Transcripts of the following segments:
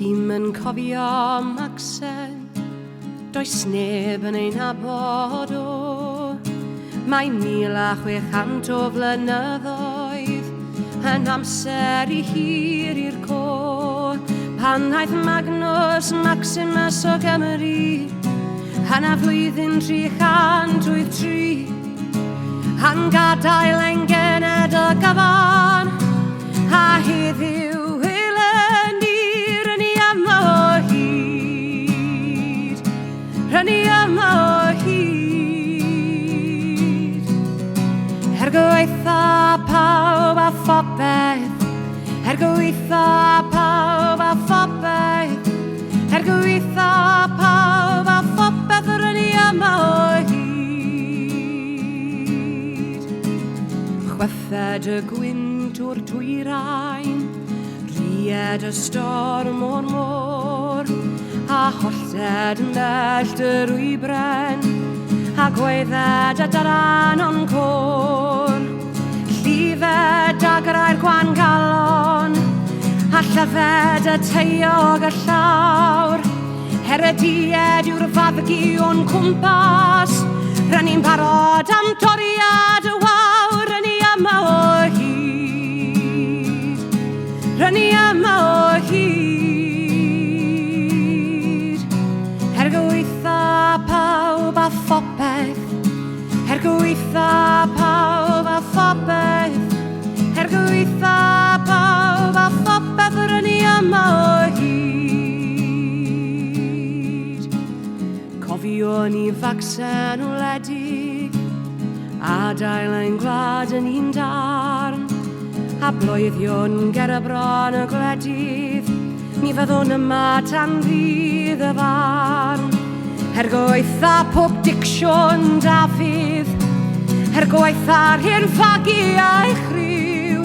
ti'm yn cofio Macsen, does neb yn ein nabod o. Mae 1600 o flynyddoedd yn amser I hir i'r co. Pan aeth Magnus Maximus o Gymru yn y flwyddyn 383, yn gadael ein gened o gyfan, a heddiw eleni ryni yma o hyd, ryni yma o hyd. Gweitha pawb a phopeth, gweitha pawb a phopeth, gweitha pawb a phopeth ryni yma o hyd. Chwythed y gwynt o'r dwyrain, ried y storm o'r môr, a holled yn dellt yr wybren, a gwedded y daran o'n côr. Llifed a grau'r gwan galon, a llyfed y teiog y llawr. Heredied yw'r faddgu o'n cwmpas, ryni'n barod am toriad y wawr. Ryni yma o hyd, ryni yma o hyd. Gweitha pawb a phopeth, gweitha pawb a phopeth, gweitha pawb a phopeth ryni yma o hyd. Cofion I Facsen wledig, adael ein gwlad yn un darn, a bloeddion ger y bron y gwledydd, mi fyddwn yma tan ddydd y farn. Gweitha pob dicsiwn Dafydd, gweitha'r hyn ffagu a'i chryw,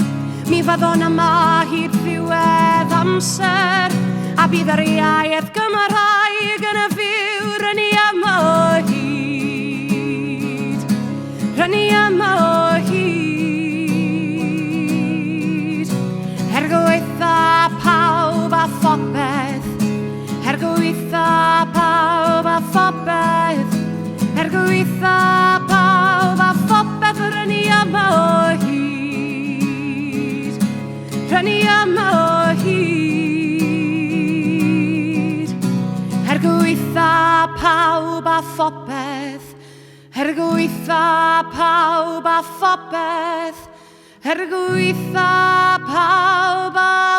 mi fyddwn yma hyd ddiwedd amser, a bydd yr iaith Gymraeg yn y fyw. Ryni yma o hyd, ryni yma o hyd. Gweitha pawb a phopeth, gweitha pawb a phopeth, gweitha pawb a phopeth ryni yma o hyd, ryni yma o hyd. Gweitha pawb a phopeth, gweitha pawb a phopeth, gweitha pawb a